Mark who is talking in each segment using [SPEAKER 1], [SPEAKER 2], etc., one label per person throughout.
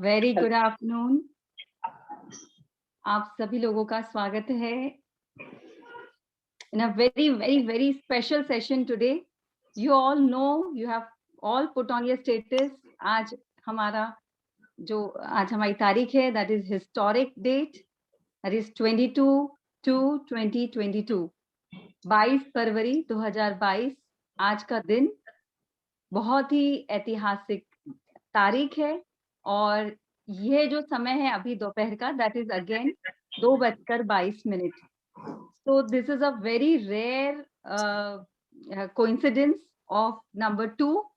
[SPEAKER 1] Very good afternoon. आप सभी लोगों का स्वागत है in a very very very special session today. You all know, you have all put on your status. आज हमारा आज हमारी तारीख है, that is historic date, that is 22/2/2022, 22 फरवरी 2022। आज का दिन बहुत ही ऐतिहासिक तारीख है और ये जो समय है अभी दोपहर का, that is again 2:22। So this is a very rare coincidence of number 2।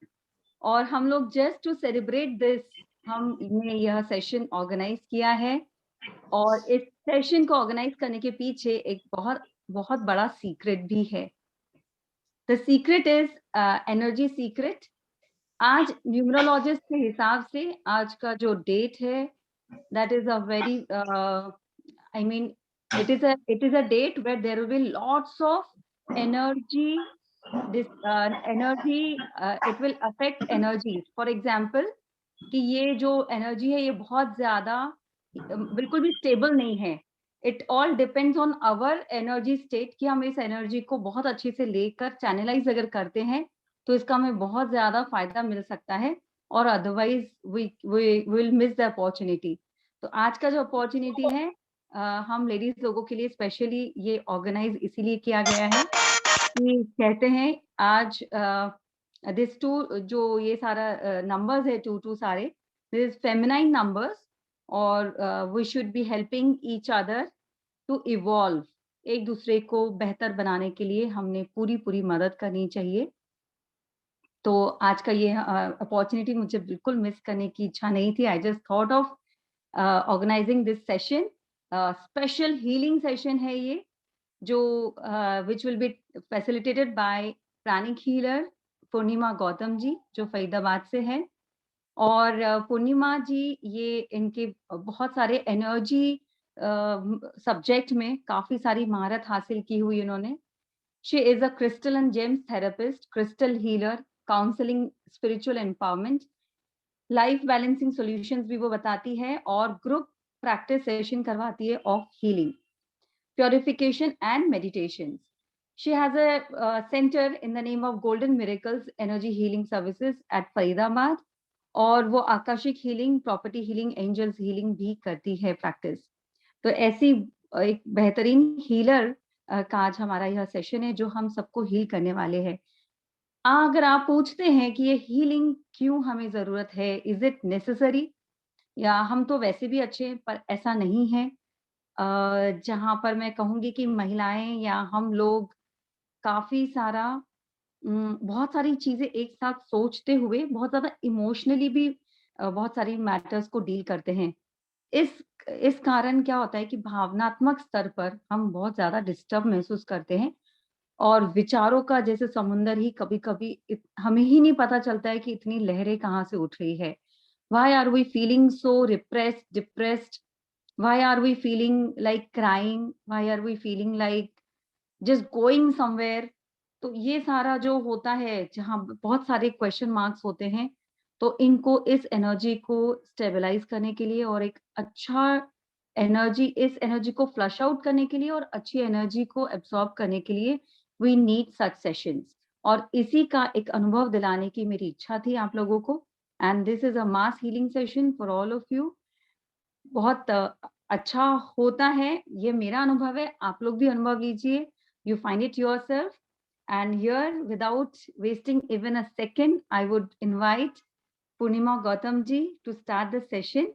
[SPEAKER 1] और हम लोग जस्ट टू सेलिब्रेट दिस, हमने यह सेशन ऑर्गेनाइज किया है। और इस सेशन को ऑर्गेनाइज करने के पीछे एक बहुत बहुत बड़ा सीक्रेट भी है। The secret is energy secret. आज न्यूमरोलॉजिस्ट के हिसाब से आज का जो डेट है, that is a very I mean it is a date where there will be lots of energy. This energy, it will affect energy. For example, कि ये जो एनर्जी है ये बहुत ज्यादा बिल्कुल भी स्टेबल नहीं है। It all depends on our energy state, कि हम इस एनर्जी को बहुत अच्छे से लेकर चैनलाइज अगर करते हैं तो इसका हमें बहुत ज्यादा फायदा मिल सकता है, और otherwise we will miss the opportunity. तो आज का जो अपॉर्चुनिटी है, हम लेडीज लोगों के लिए स्पेशली ये ऑर्गेनाइज इसीलिए किया गया है कि कहते हैं आज दिस टू, जो ये सारा नंबर्स है, टू सारे, दिस फेमिनाइन नंबर्स, और we should be helping each other to evolve. एक दूसरे को बेहतर बनाने के लिए हमने पूरी पूरी मदद करनी चाहिए। तो आज का ये अपॉर्चुनिटी मुझे बिल्कुल मिस करने की इच्छा नहीं थी। I just thought of organising this session. Special healing session है ये, जो which will be facilitated by pranic healer Purnima Gautam ji, जो फरीदाबाद से है। और पूर्णिमा जी ये इनके बहुत सारे एनर्जी सब्जेक्ट में काफी सारी महारत हासिल की हुई इन्होंने। She is a crystal and James therapist, crystal healer, counselling, spiritual empowerment, life balancing solutions भी वो बताती है, और ग्रुप प्रैक्टिस सेशन करवाती है of healing, purification and meditations. She has a center in the name of Golden Miracles Energy Healing Services at Faridabad, और वो akashic healing, property healing, angels healing भी करती है प्रैक्टिस। तो ऐसी एक बेहतरीन हीलर का आज हमारा यह सेशन है, जो हम सबको हील करने वाले हैं। अगर आप पूछते हैं कि ये हीलिंग क्यों हमें जरूरत है, इज इट नेसेसरी, या हम तो वैसे भी अच्छे हैं, पर ऐसा नहीं है। जहाँ पर मैं कहूँगी कि महिलाएँ या हम लोग काफ़ी सारा बहुत सारी चीज़ें एक साथ सोचते हुए बहुत ज़्यादा इमोशनली भी बहुत सारी मैटर्स को डील करते हैं। इस इस कारण क्या होता है कि भावनात्मक स्तर पर हम बहुत ज़्यादा डिस्टर्ब महसूस करते हैं, और विचारों का जैसे समुंदर ही कभी-कभी हमें ही नहीं पता चलता है कि इतनी लहरें कहाँ से उठ रही है। Why are we feeling so repressed, depressed? Why are we feeling like crying? Why are we feeling like just going somewhere? तो ये सारा जो होता है, जहाँ बहुत सारे क्वेश्चन मार्क्स होते हैं, तो इनको, इस एनर्जी को स्टेबलाइज करने के लिए और एक अच्छा एनर्जी, इस एनर्जी को फ्लश आउट करने के लिए और अच्छी एनर्जी को एब्सॉर्ब करने के लिए वी नीड सच सेशंस। और इसी का एक अनुभव दिलाने की मेरी इच्छा थी आप लोगों को। And this is a mass healing session for all of you. बहुत अच्छा होता है, ये मेरा अनुभव है, आप लोग भी अनुभव लीजिए। You find it yourself. And here, without wasting even a second, I would invite Purnima Gautam ji to start the session.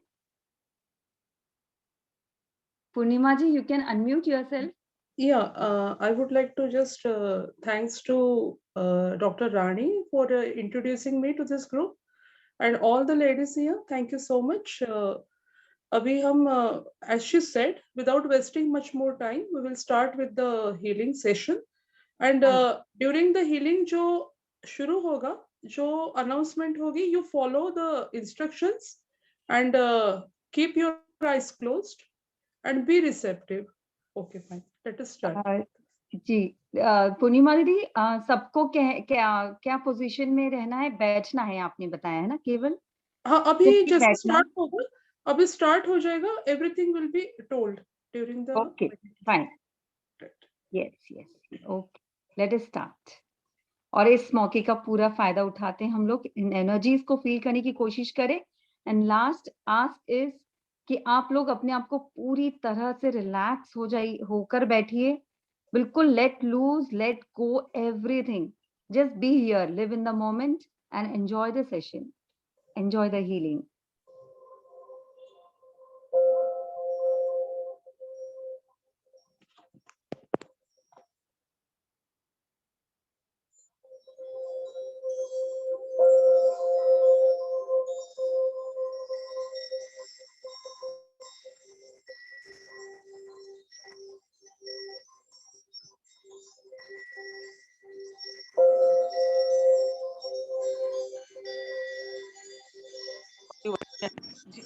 [SPEAKER 1] Purnima ji, you can unmute yourself.
[SPEAKER 2] Yeah, I would like to just thanks to Dr. Rani for introducing me to this group and all the ladies here. Thank you so much. Abhi hum, as she said, without wasting much more time, we will start with the healing session. And
[SPEAKER 1] हाँ जी,
[SPEAKER 2] during the healing, जो शुरू होगा, जो announcement होगी, you follow the instructions and keep your eyes closed and be receptive. Okay, fine. Let us start.
[SPEAKER 1] जी, पूर्णिमा दीदी, सबको क्या क्या पोजीशन में रहना है, बैठना है आपने बताया है ना केवल?
[SPEAKER 2] हाँ, अभी
[SPEAKER 1] सिर्फ
[SPEAKER 2] जैसे
[SPEAKER 1] बैठना
[SPEAKER 2] स्टार्ट
[SPEAKER 1] है।
[SPEAKER 2] होगा अभी स्टार्ट हो जाएगा, everything will be told during the
[SPEAKER 1] okay fine, yes yes, okay, let us start. और इस मौके का पूरा फायदा उठाते हैं हम लोग, इन एनर्जीज को फील करने की कोशिश करें। एंड लास्ट आस्क इज कि आप लोग अपने आप को पूरी तरह से रिलैक्स होकर बैठिए, बिल्कुल let loose, let go everything, just be here, live in the moment and enjoy the session, enjoy the healing.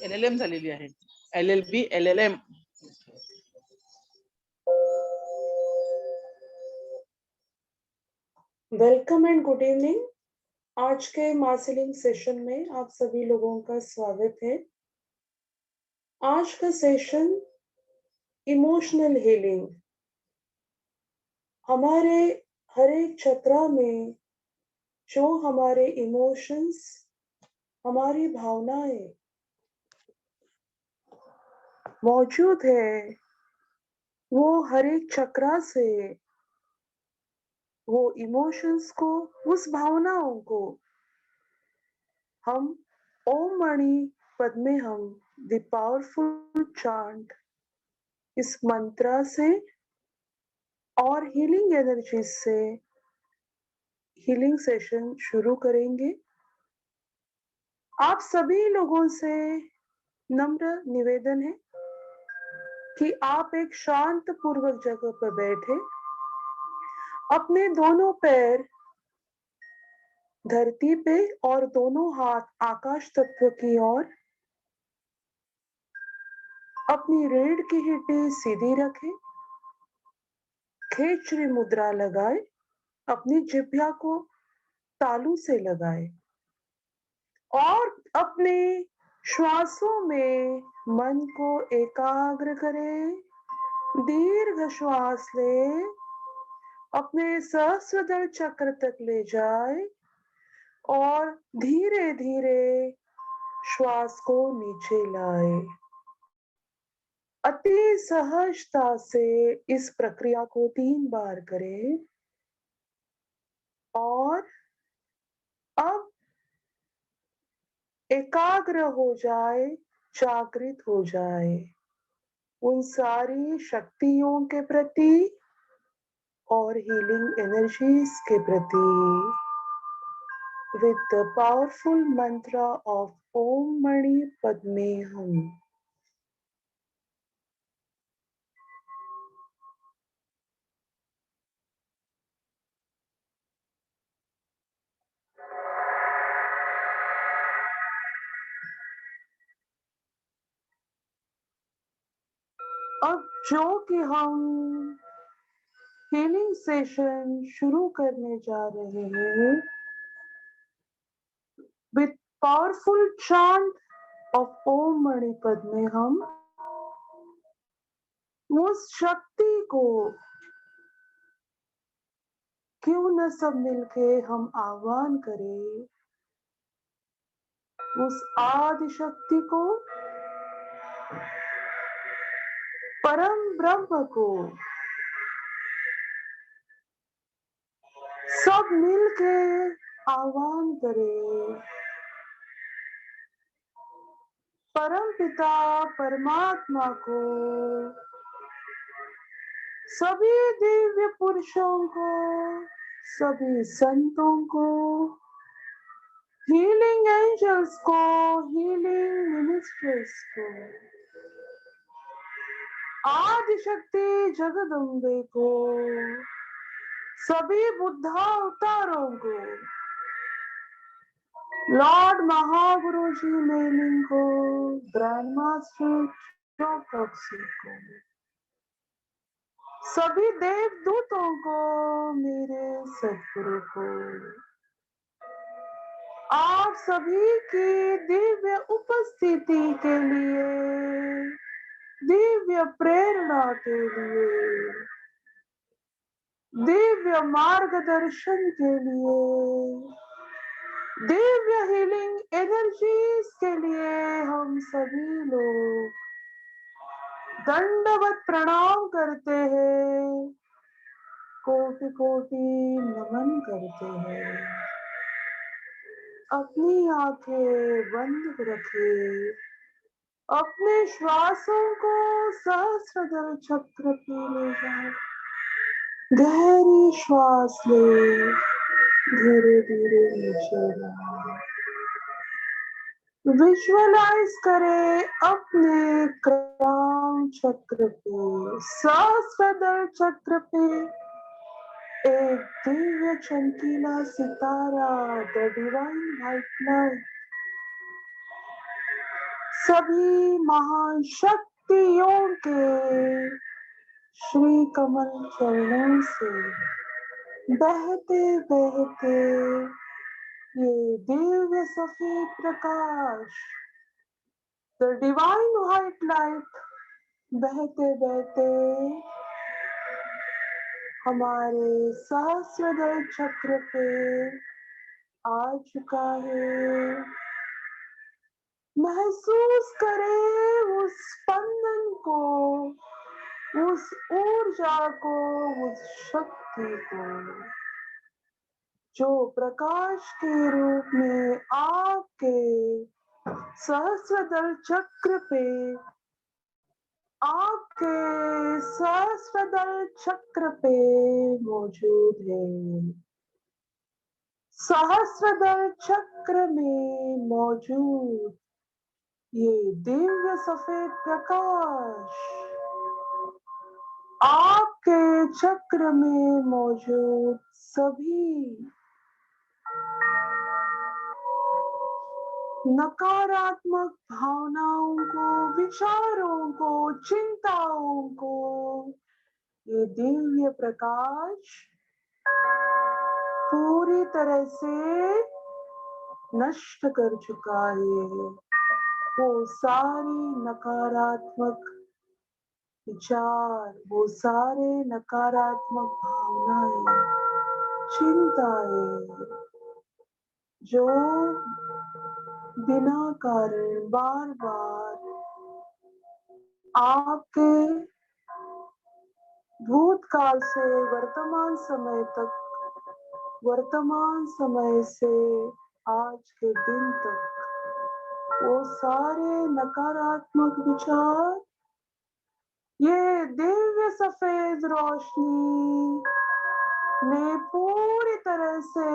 [SPEAKER 3] LLM झालेली आहे, LLB LLM.
[SPEAKER 2] Welcome and good evening. आज के मार्सेलिंग सेशन में आप सभी लोगों का स्वागत है। आज का सेशन इमोशनल हीलिंग। हमारे हर एक चक्रा में जो हमारे इमोशंस, हमारी भावनाएं मौजूद है, वो हर एक चक्रा से वो इमोशंस को, उस भावनाओं को हम ओम मणि पद्मे हम द पावरफुल चांट, इस मंत्रा से और हीलिंग एनर्जी से हीलिंग सेशन शुरू करेंगे। आप सभी लोगों से नम्र निवेदन है कि आप एक शांत पूर्वक जगह पर बैठे, अपने दोनों पैर धरती पे और दोनों हाथ आकाश तत्व की ओर, अपनी रीढ़ की हड्डी सीधी रखें, खेचरी मुद्रा लगाए, अपनी जिह्वा को तालू से लगाए और अपने श्वासों में मन को एकाग्र करें। दीर्घ श्वास ले, अपने सहस्त्रदल चक्र तक ले जाए और धीरे धीरे श्वास को नीचे लाए। अति सहजता से इस प्रक्रिया को 3 बार करें और अब एकाग्र हो जाए, जागृत हो जाए उन सारी शक्तियों के प्रति और हीलिंग एनर्जीज के प्रति, with the powerful mantra of Om Mani Padme Hum. अब जो कि हम हीलिंग सेशन शुरू करने जा रहे हैं, with powerful chant of Om Mani Padme Hum, उस शक्ति को क्यों न सब मिलके हम आह्वान करें, उस आदि शक्ति को, परम ब्रह्म को सब मिलके आह्वान करें। परम पिता परमात्मा को, सभी दिव्य पुरुषों को, सभी संतों को, हीलिंग एंजल्स को, हीलिंग मिनिस्टर्स को, आदि शक्ति जगदम्बे को, सभी बुद्धा अवतारों को, लॉर्ड महागुरु जी मेलिंग को, ग्रैंड मास्टर चौकसी को, सभी देवदूतों को, मेरे सदगुरु को, आप सभी की दिव्य उपस्थिति के लिए, दिव्य प्रेरणा के लिए, दिव्य मार्गदर्शन के लिए, दिव्य हीलिंग एनर्जीज के लिए हम सभी लोग दंडवत प्रणाम करते हैं, कोटि कोटि नमन करते हैं। अपनी आंखें बंद रखिए, अपने श्वासों को सहस्त्रदल चक्र पे ले जाए। गहरी श्वास ले, धीरे धीरे नीचे लाए। विजुअलाइज करें अपने क्राउन चक्र पे, सहस्त्रदल चक्र पे एक दिव्य चमकीला सितारा, द डिवाइन वाइट लाइट, सभी महान शक्तियों के श्री कमल चरणों से बहते बहते ये दिव्य सफेद प्रकाश, द डिवाइन व्हाइट लाइट, बहते बहते हमारे सहस्त्रदल चक्र पे आ चुका है। महसूस करें उस स्पंदन को, उस ऊर्जा को, उस शक्ति को जो प्रकाश के रूप में आपके सहस्त्रदल चक्र पे, आपके सहस्त्रदल चक्र पे मौजूद है। सहस्त्रदल चक्र में मौजूद ये दिव्य सफेद प्रकाश आपके चक्र में मौजूद सभी नकारात्मक भावनाओं को, विचारों को, चिंताओं को ये दिव्य प्रकाश पूरी तरह से नष्ट कर चुका है। वो सारी नकारात्मक विचार, वो सारे नकारात्मक भावनाएं, चिंताएं जो बिना कारण बार बार आपके भूतकाल से वर्तमान समय तक, वर्तमान समय से आज के दिन तक, वो सारे नकारात्मक विचार ये दिव्य सफेद रोशनी ने पूरी तरह से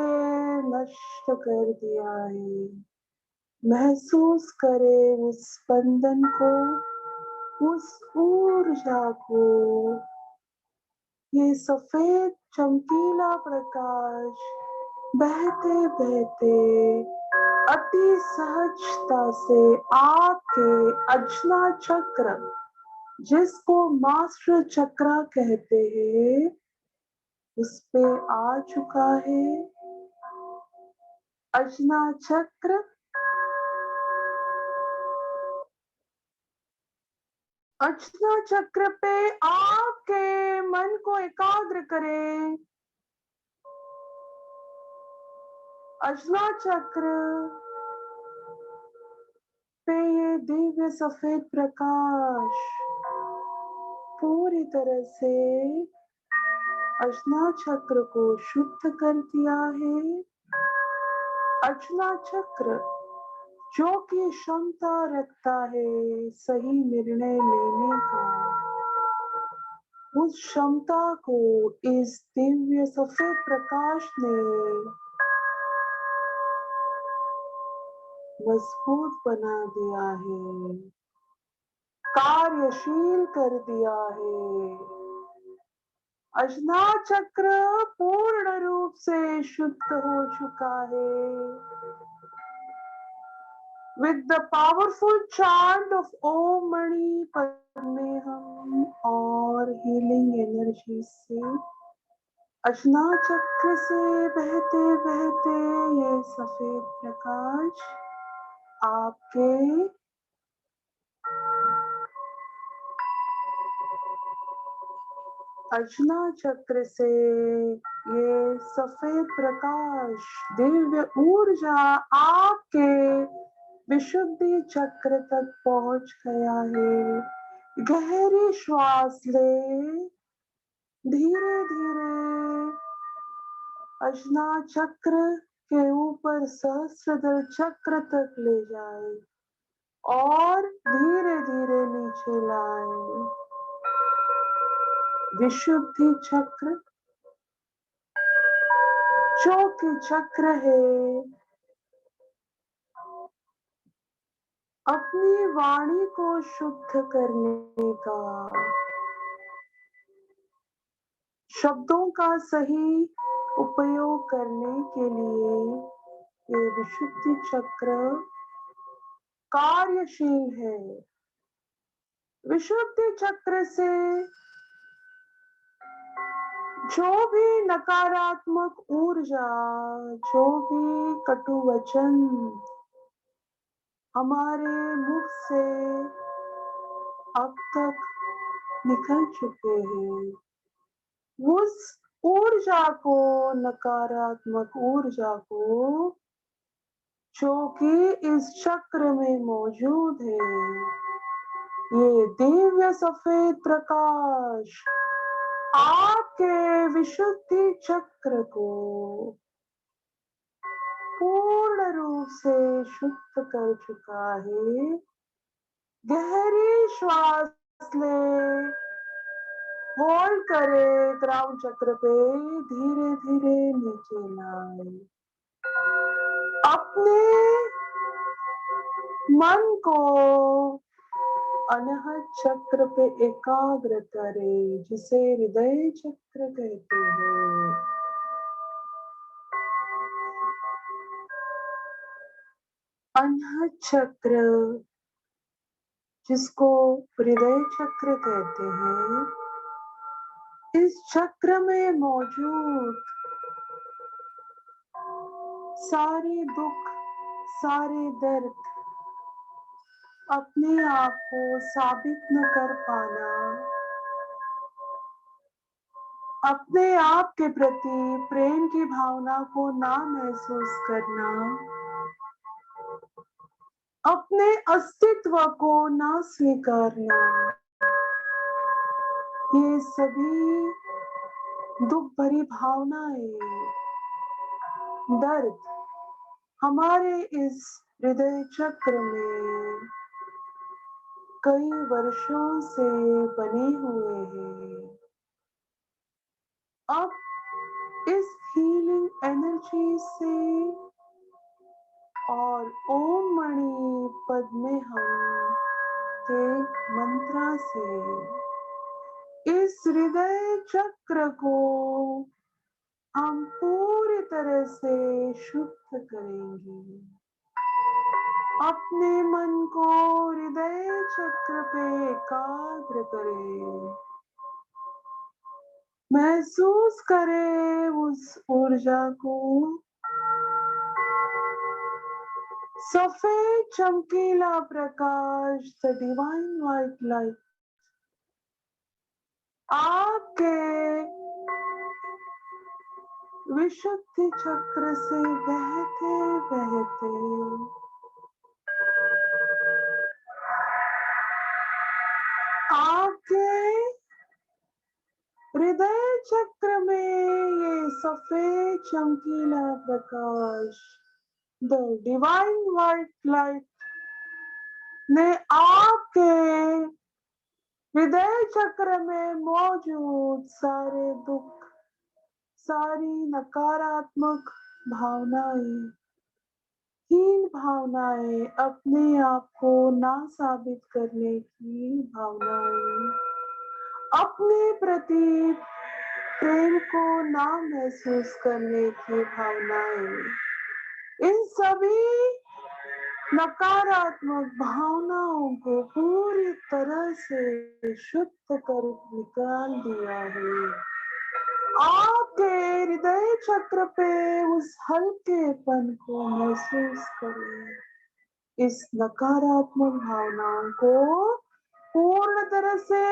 [SPEAKER 2] नष्ट कर दिया है। महसूस करें उस स्पंदन को, उस ऊर्जा को। ये सफेद चमकीला प्रकाश बहते बहते अति सहजता से आपके अजना चक्र, जिसको मास्टर चक्र कहते हैं, उस पे आ चुका है। अजना चक्र, अजना चक्र पे आपके मन को एकाग्र करें। अजना चक्र पे ये दिव्य सफेद प्रकाश पूरी तरह से अजना चक्र को शुद्ध कर दिया है। अजना चक्र जो कि क्षमता रखता है सही निर्णय लेने का, उस क्षमता को इस दिव्य सफेद प्रकाश ने मजबूत बना दिया है, कार्यशील कर दिया है। अजना चक्र पूर्ण रूप से शुद्ध हो चुका है। With the powerful chant of Om Mani Padme Hum और healing energy से अजना चक्र से बहते बहते ये सफेद प्रकाश आपके अजना चक्र से ये सफेद प्रकाश दिव्य ऊर्जा आपके विशुद्धि चक्र तक पहुंच गया है। गहरी श्वास ले, धीरे धीरे अजना चक्र के ऊपर सहस्त्रदल चक्र तक ले जाए और धीरे धीरे नीचे लाए। विशुद्धि चक्र जो कि चक्र है अपनी वाणी को शुद्ध करने का, शब्दों का सही उपयोग करने के लिए ये विशुद्धि चक्र कार्यशील है। विशुद्धि चक्र से जो भी नकारात्मक ऊर्जा, जो भी कटु वचन हमारे मुख से अब तक निकल चुके हैं, उस ऊर्जा को, नकारात्मक ऊर्जा को जो कि इस चक्र में मौजूद है, ये दिव्य सफेद प्रकाश आपके विशुद्धि चक्र को पूर्ण रूप से शुद्ध कर चुका है। गहरी श्वास ले, होल्ड करे ग्राउंड चक्र पे, धीरे धीरे नीचे लाए। अपने मन को अनहत चक्र पे एकाग्र करे, जिसे हृदय चक्र कहते हैं। अनहत चक्र जिसको हृदय चक्र कहते हैं, इस चक्र में मौजूद सारे दुख, सारे दर्द अपने आप को साबित न कर पाना, अपने आप के प्रति प्रेम की भावना को ना महसूस करना, अपने अस्तित्व को ना स्वीकारना, ये सभी दुख भरी भावनाएं, दर्द हमारे इस हृदय चक्र में कई वर्षों से बने हुए हैं। अब इस हीलिंग एनर्जी से और ओम मणि पद्मे हम के मंत्रा से इस हृदय चक्र को हम पूरी तरह से शुद्ध करेंगे। अपने मन को हृदय चक्र पे एकाग्र करें, महसूस करें उस ऊर्जा को, सफेद चमकीला प्रकाश, द डिवाइन व्हाइट लाइट आपके विशुद्धि चक्र से बहते बहते आपके हृदय चक्र में ये सफेद चमकीला प्रकाश, द डिवाइन व्हाइट लाइट ने आपके हृदय चक्र में मौजूद सारे दुख, सारी नकारात्मक भावनाएं, हीन भावनाएं, अपने आप को ना साबित करने की भावनाएं, अपने प्रति प्रेम को ना महसूस करने की भावनाएं, इन सभी नकारात्मक भावनाओं को पूरी तरह से शुद्ध कर निकाल दिया है। आपके हृदय चक्र पे उस हल्केपन को महसूस करें। इस नकारात्मक भावनाओं को पूर्ण तरह से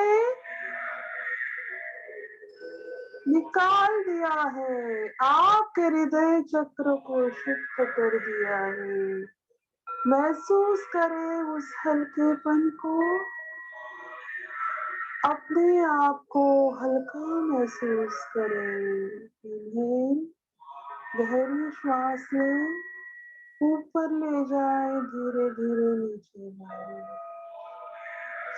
[SPEAKER 2] निकाल दिया है। आपके हृदय चक्र को शुद्ध कर दिया है। महसूस करें उस हल्केपन को। अपने आप को हल्का महसूस करें। इन्हें गहरी श्वास लें, ऊपर ले जाए, धीरे धीरे नीचे लाए।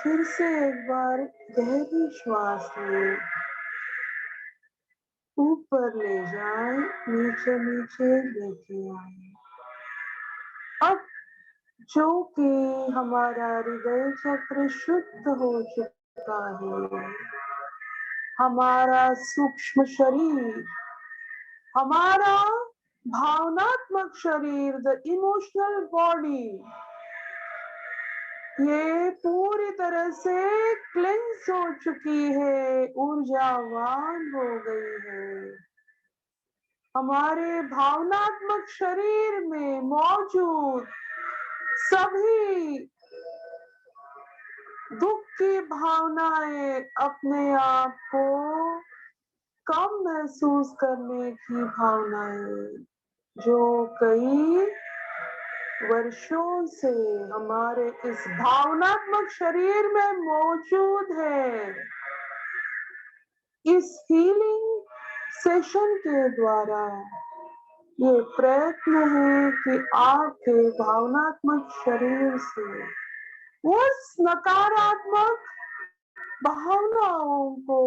[SPEAKER 2] फिर से एक बार गहरी श्वास लें, ऊपर ले जाए, नीचे नीचे लेके आए। अब जो कि हमारा हृदय चक्र शुद्ध हो चुका है, हमारा सूक्ष्म शरीर, हमारा भावनात्मक शरीर, द इमोशनल बॉडी, ये पूरी तरह से क्लेंस हो चुकी है, ऊर्जावान हो गई है। हमारे भावनात्मक शरीर में मौजूद सभी दुख की भावनाएं अपने आप को कम महसूस करने की भावनाएं, जो कई वर्षों से हमारे इस भावनात्मक शरीर में मौजूद है। इस हीलिंग सेशन के द्वारा ये प्रयत्न है कि आपके भावनात्मक शरीर से उस नकारात्मक भावनाओं को,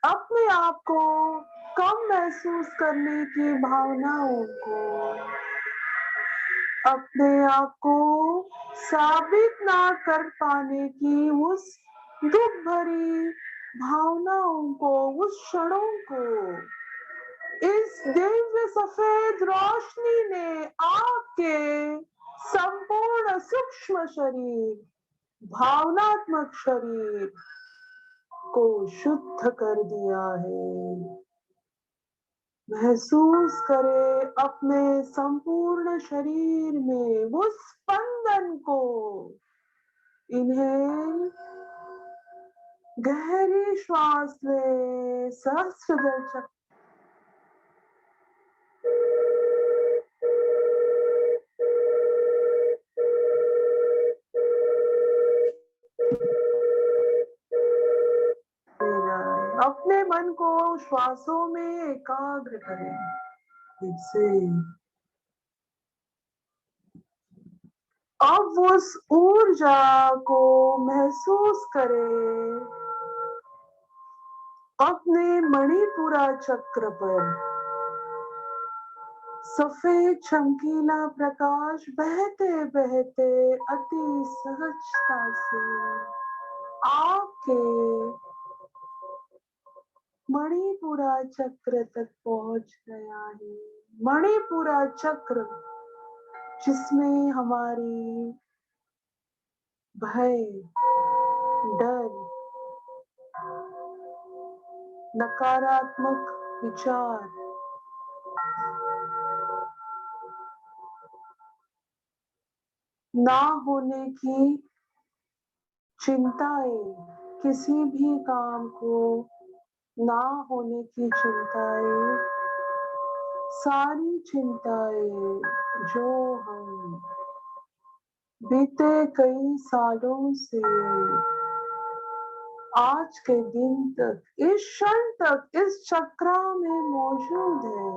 [SPEAKER 2] अपने आप को कम महसूस करने की भावनाओं को, अपने आप को साबित ना कर पाने की उस दुख भरी भावनाओं को, उस क्षणों को इस दिव्य सफेद रोशनी ने आपके संपूर्ण सूक्ष्म शरीर, भावनात्मक शरीर को शुद्ध कर दिया है। महसूस करें अपने संपूर्ण शरीर में उस स्पंदन को। इन्हें गहरी श्वास लें, सहस्त्रदल चक्र अपने मन को श्वासों में एकाग्र करें। इससे अब उस ऊर्जा को महसूस करें अपने मणिपुरा चक्र पर। सफेद चमकीला प्रकाश बहते बहते अति सहजता से आपके मणिपुरा चक्र तक पहुंच गया है। मणिपुरा चक्र जिसमें हमारी भय, डर, नकारात्मक विचार, ना होने की चिंताएं, किसी भी काम को ना होने की चिंताएं, सारी चिंताएं जो हम बीते कई सालों से आज के दिन तक, इस क्षण तक इस चक्र में मौजूद है।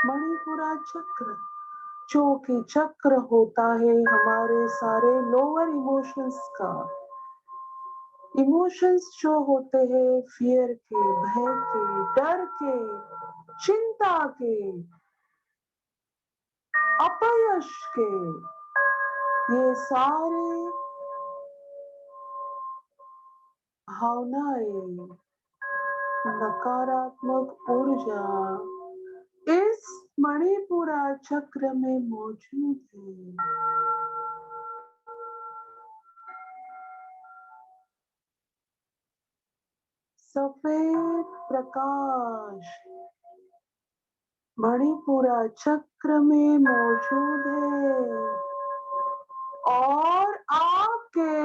[SPEAKER 2] मणिपुरा चक्र जो कि चक्र होता है हमारे सारे लोअर इमोशंस का। इमोशंस जो होते हैं फियर के, भय के, डर के, चिंता के, अपयश के, ये सारे भावनाएं, नकारात्मक ऊर्जा इस मणिपुरा चक्र में मौजूद है। प्रकाश मणिपुरा चक्र में मौजूद है और आपके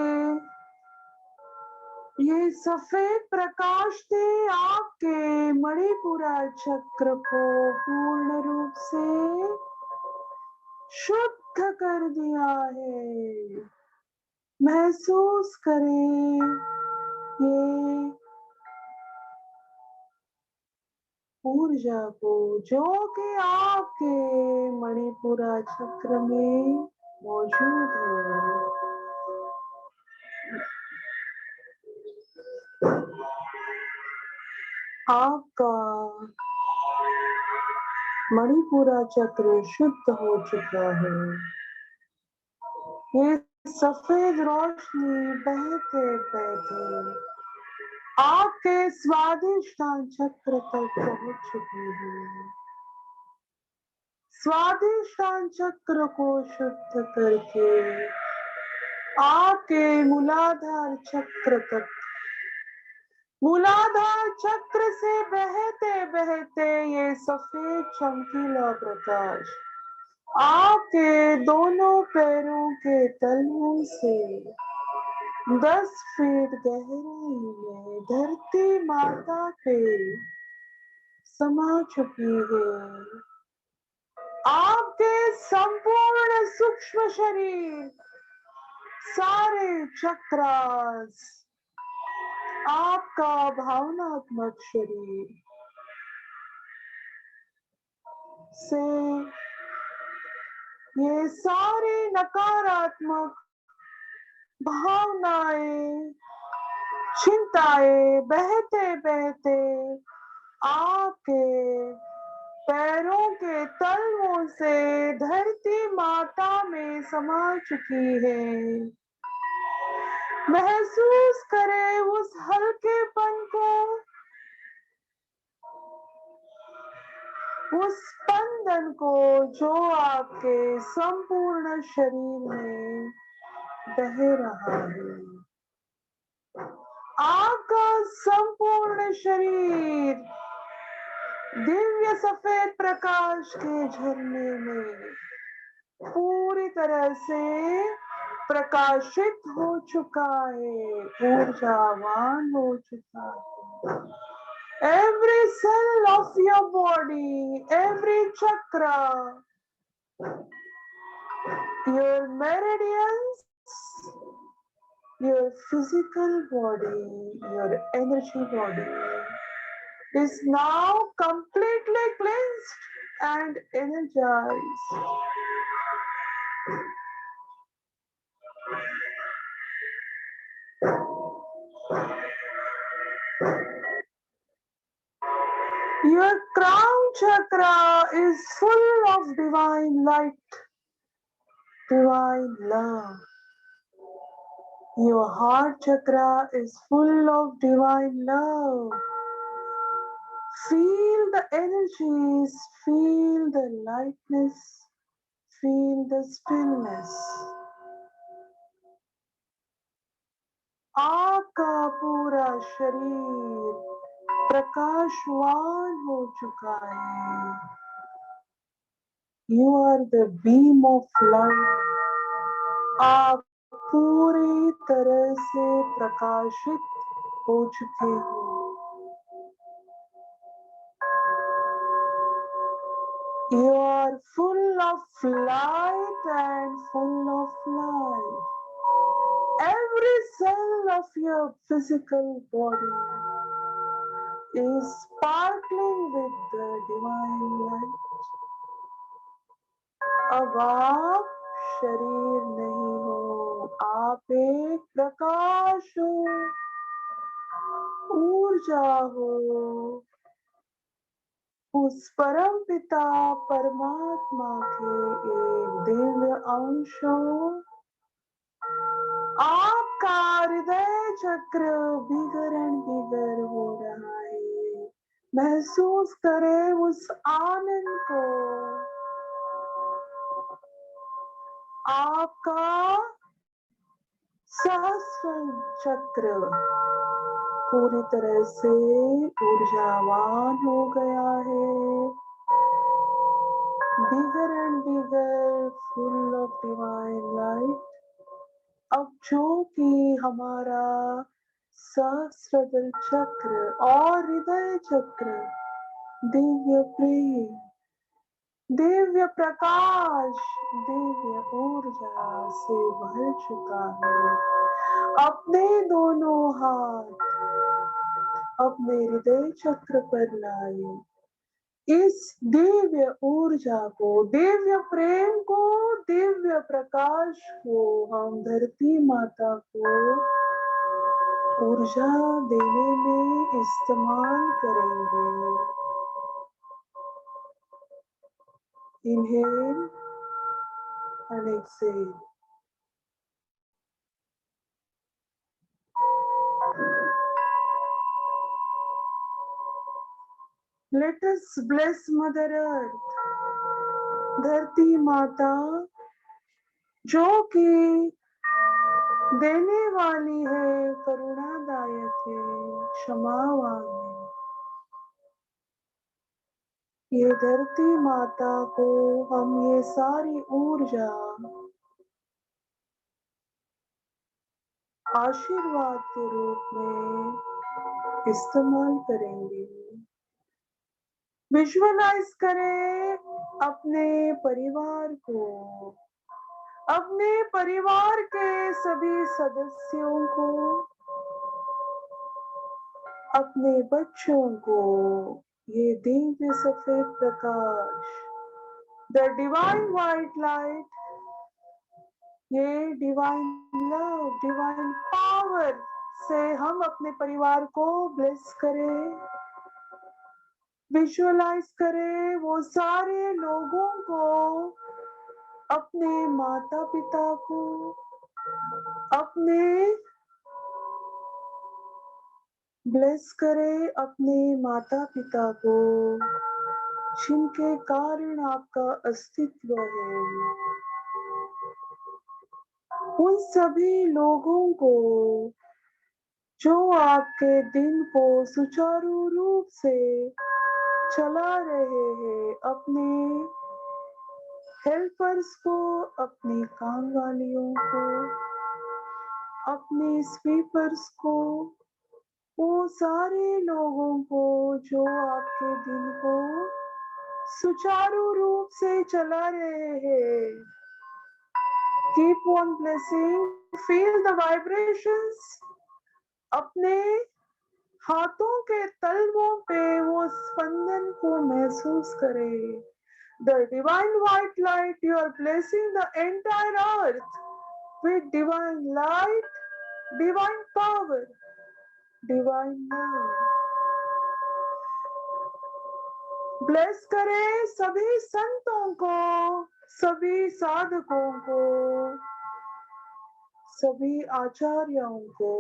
[SPEAKER 2] ये सफेद प्रकाश से आपके मणिपुरा चक्र को पूर्ण रूप से शुद्ध कर दिया है। महसूस करें ये ऊर्जा को जो कि आपके मणिपुरा चक्र में मौजूद है। आपका मणिपुरा चक्र शुद्ध हो चुका है। ये सफेद रोशनी बहते बहते आपके स्वादिष्टान चक्र तक पहुंच चुकी है। स्वादिष्टान चक्र को शुद्ध करके आपके मूलाधार चक्र तक, मूलाधार चक्र से बहते बहते ये सफेद चमकीला प्रकाश आपके दोनों पैरों के तलवों से 10 फीट गहराई में धरती माता पे समा चुकी है। आपके संपूर्ण सूक्ष्म शरीर, सारे चक्रास, आपका भावनात्मक शरीर से ये सारी नकारात्मक भावनाएं, चिंताएं बहते बहते आपके पैरों के तलवों से धरती माता में समा चुकी है। महसूस करें उस हल्केपन को, उस स्पंदन को जो आपके संपूर्ण शरीर में बह रहा है। आपका संपूर्ण शरीर दिव्य सफेद प्रकाश के झरने में पूरी तरह से प्रकाशित हो चुका है, ऊर्जावान हो चुका है। Every cell of your body, every chakra, your meridians, your physical body, your energy body is now completely cleansed and energized. Your crown chakra is full of divine light, divine love. Your heart chakra is full of divine love. Feel the energies, feel the lightness, feel the stillness. आपका पूरा शरीर प्रकाशवान हो चुका है। You are the beam of light. आप पूरी तरह से प्रकाशित हो चुके हो। You are full of light and full of life. Every cell of your physical body is sparkling with the divine light. अब आप शरीर नहीं हो, आप एक प्रकाश हो, ऊर्जा हो, उस परम पिता परमात्मा के एक दिव्य अंश हो। आपका हृदय चक्र बिगर हो रहा है। महसूस करें उस आनंद को। आपका सहस्र चक्र पूरी तरह से ऊर्जावान हो गया है, bigger and bigger, full of divine light. अब जो कि हमारा सहस्त्रदल चक्र और हृदय चक्र दिव्य प्रेम, दिव्य प्रकाश, दिव्य ऊर्जा से भर चुका है। अपने दोनों हाथ अपने हृदय चक्र पर लाए, इस दिव्य ऊर्जा को, दिव्य प्रेम को, दिव्य प्रकाश को हम धरती माता को ऊर्जा देने में इस्तेमाल करेंगे। Inhale and exhale. Let us bless Mother Earth, धरती माता जो कि देने वाली है, करुणादायक है, क्षमावान है। ये धरती माता को हम ये सारी ऊर्जा आशीर्वाद के रूप में इस्तेमाल करेंगे। विजुअलाइज करें अपने परिवार को, अपने परिवार के सभी सदस्यों को, अपने बच्चों को ये दिव्य सफेद प्रकाश, द डिवाइन व्हाइट लाइट, ये डिवाइन लव, डिवाइन पावर से हम अपने परिवार को ब्लेस करें। विजुअलाइज करें वो सारे लोगों को, अपने माता पिता को, अपने ब्लेस करें अपने माता पिता को, जिनके कारण आपका अस्तित्व है। उन सभी लोगों को जो आपके दिन को सुचारू रूप से चला रहे हैं, अपने हेल्पर्स को, अपनी काम वालियों को, अपने स्वीपर्स को, वो सारे लोगों को जो आपके दिन को सुचारू रूप से चला रहे हैं। Keep on blessing, feel the vibrations, अपने हाथों के तलवों पे वो स्पंदन को महसूस करें। The divine white light, you are blessing the entire earth with divine light, divine power, divine love. Bless करें सभी संतों को, सभी साधकों को, सभी आचार्यों को,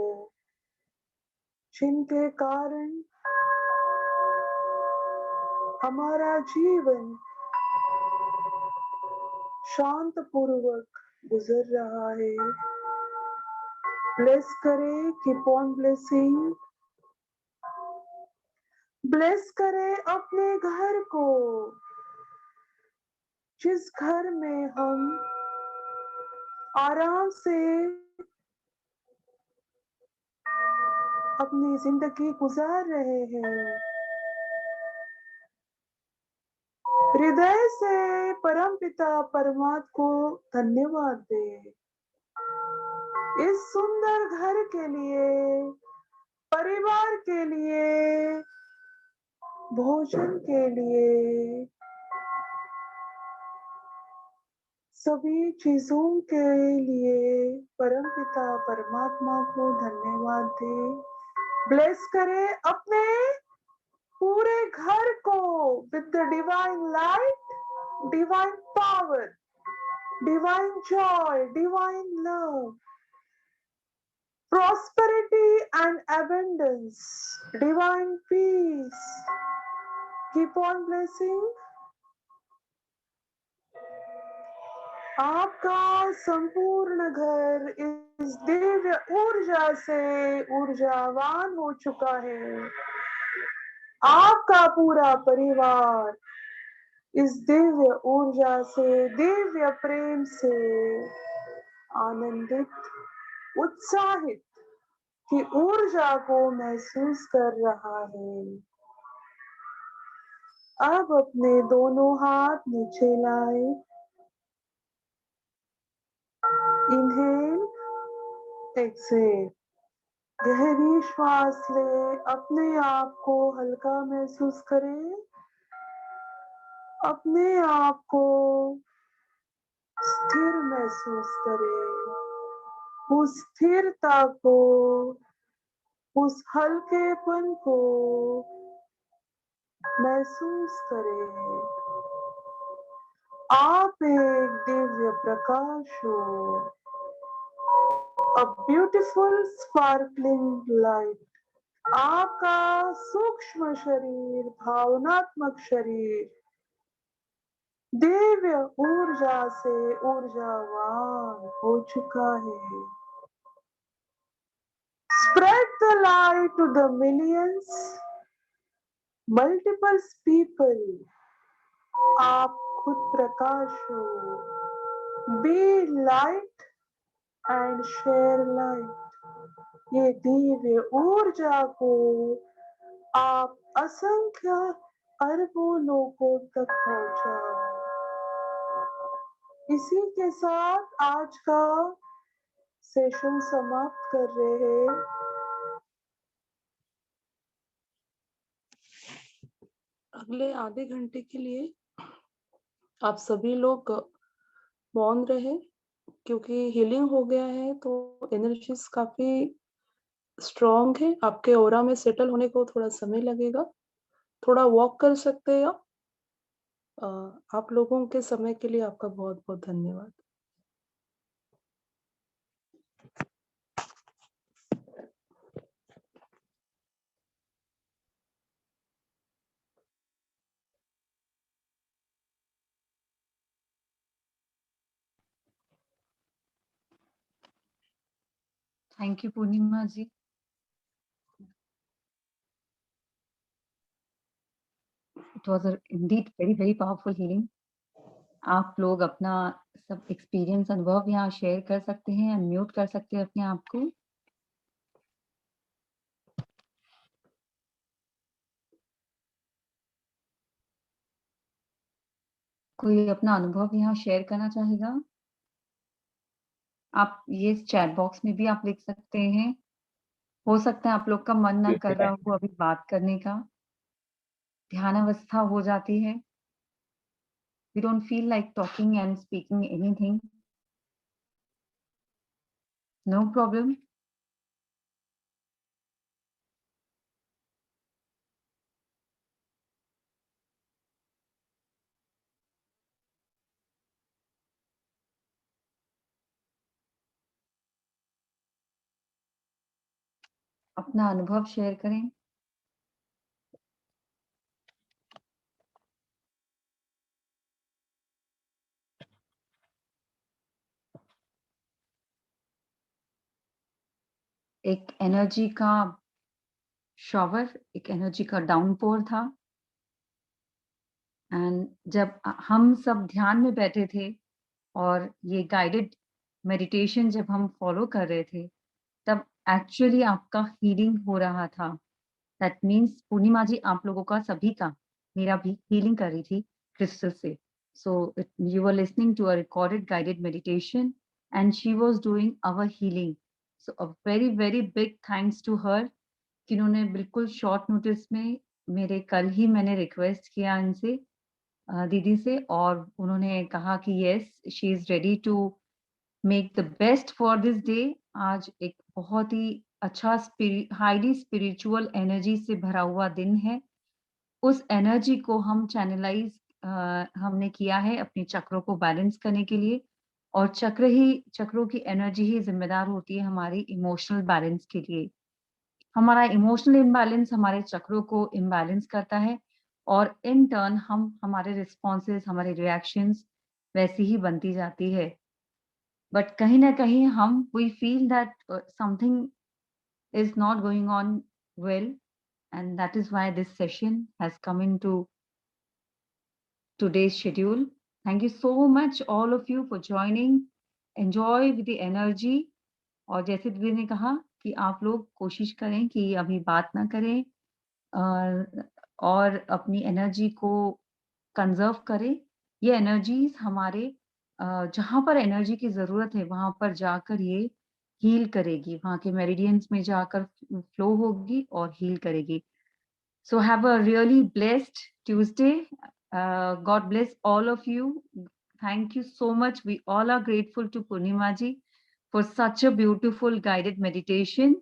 [SPEAKER 2] जिनके कारण हमारा जीवन शांत पूर्वक गुजर रहा है। ब्लेस करें, कीप ऑन ब्लेसिंग। ब्लेस करें अपने घर को, जिस घर में हम आराम से अपनी जिंदगी गुजार रहे हैं। हृदय से परमपिता परमात्मा को धन्यवाद दें, इस सुंदर घर के लिए, परिवार के लिए, भोजन के लिए, सभी चीजों के लिए परमपिता परमात्मा को धन्यवाद दें। ब्लेस करें अपने पूरे घर को with the divine light, divine power, divine Joy, divine love, prosperity and abundance, divine peace. Keep on blessing. आपका संपूर्ण घर इस इस दिव्य ऊर्जा से ऊर्जावान हो चुका है। आपका पूरा परिवार इस दिव्य ऊर्जा से, दिव्य प्रेम से आनंदित, उत्साहित की ऊर्जा को महसूस कर रहा है। अब अपने दोनों हाथ नीचे लाए। Inhale, exhale. गहरी श्वास ले, अपने आप को हल्का महसूस करें। अपने आप को स्थिर महसूस करें। उस स्थिरता को, उस हल्केपन को महसूस करें। आप एक दिव्य प्रकाश हो, a beautiful sparkling light। आपका सूक्ष्म शरीर, भावनात्मक शरीर दिव्य ऊर्जा से ऊर्जावान हो चुका है। Spread the light to the millions, multiple people। आप खुद प्रकाश हो। Be light and share light। ये दिव्य ऊर्जा को आप असंख्य अरबों लोगों तक पहुंचाओ। इसी के साथ आज का सेशन समाप्त कर रहे हैं। अगले आधे घंटे के लिए आप सभी लोग मौन रहे, क्योंकि हीलिंग हो गया है तो एनर्जीज काफी स्ट्रॉन्ग है। आपके ऑरा में सेटल होने को थोड़ा समय लगेगा। थोड़ा वॉक कर सकते हैं आप। आप लोगों के समय के लिए आपका बहुत बहुत धन्यवाद।
[SPEAKER 1] Thank you Purnima ji. It was indeed very very powerful healing. आप लोग अपना सब एक्सपीरियंस, अनुभव यहाँ शेयर कर सकते हैं, अनम्यूट कर सकते हैं अपने आप को। कोई अपना अनुभव यहाँ शेयर करना चाहेगा? आप ये चैट बॉक्स में भी आप लिख सकते हैं। हो सकता है आप लोग का मन ना कर रहा हो अभी बात करने का, ध्यान अवस्था हो जाती है। We don't feel like talking and speaking anything. No problem. अपना अनुभव शेयर करें। एक एनर्जी का शॉवर, एक एनर्जी का डाउनपोर था। एंड जब हम सब ध्यान में बैठे थे और ये गाइडेड मेडिटेशन जब हम फॉलो कर रहे थे, तब एक्चुअली आपका हीलिंग हो रहा था। दैट मीन्स पूर्णिमा जी आप लोगों का सभी का, मेरा भी हीलिंग कर रही थी क्रिस्टल से। So you were listening to a recorded guided meditation and she was doing our healing. So a very very big thanks to her जिन्होंने बिल्कुल शॉर्ट नोटिस में, मेरे कल ही मैंने रिक्वेस्ट किया इनसे, दीदी से, और उन्होंने कहा कि yes she is ready to make the best for this day. आज एक बहुत ही अच्छा हाईली स्पिरिचुअल एनर्जी से भरा हुआ दिन है। उस एनर्जी को हम चैनलाइज हमने किया है अपने चक्रों को बैलेंस करने के लिए, और चक्रों की एनर्जी ही जिम्मेदार होती है हमारी इमोशनल बैलेंस के लिए। हमारा इमोशनल इम्बैलेंस हमारे चक्रों को इम्बैलेंस करता है, और इन टर्न हम हमारे रिस्पॉन्सेज, हमारे रिएक्शंस वैसी ही बनती जाती है। but कहीं ना कहीं हम we feel that something is not going on well, and that is why this session has come into today's schedule. Thank you so much all of you for joining. Enjoy with the energy. और जैसे दीदी ने कहा कि आप लोग कोशिश करें कि अभी बात ना करें और अपनी एनर्जी को कंजर्व करें। ये एनर्जीज हमारे जहाँ पर एनर्जी की ज़रूरत है वहाँ पर जाकर ये हील करेगी, वहाँ के मेरिडियंस में जाकर फ्लो होगी और हील करेगी। So have a really blessed Tuesday. God bless all of you. Thank you so much. We all are grateful to Purnima ji for such a beautiful guided meditation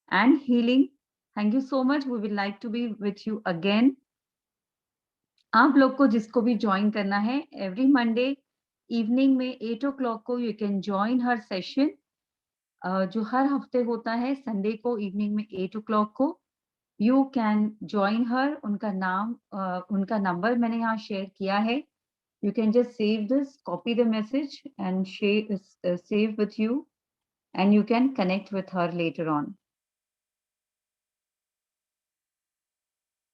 [SPEAKER 1] and healing. Thank you so much. We would like to be with you again. आप लोग को जिसको भी join करना है, every Monday evening में 8 o'clock को you can join her session, जो हर हफ्ते होता है संडे को इवनिंग में 8 o'clock को। यू कैन ज्वाइन हर। उनका नाम उनका नंबर मैंने यहाँ शेयर किया है। You can just save this, copy the message and save with you, and you can connect with her later on.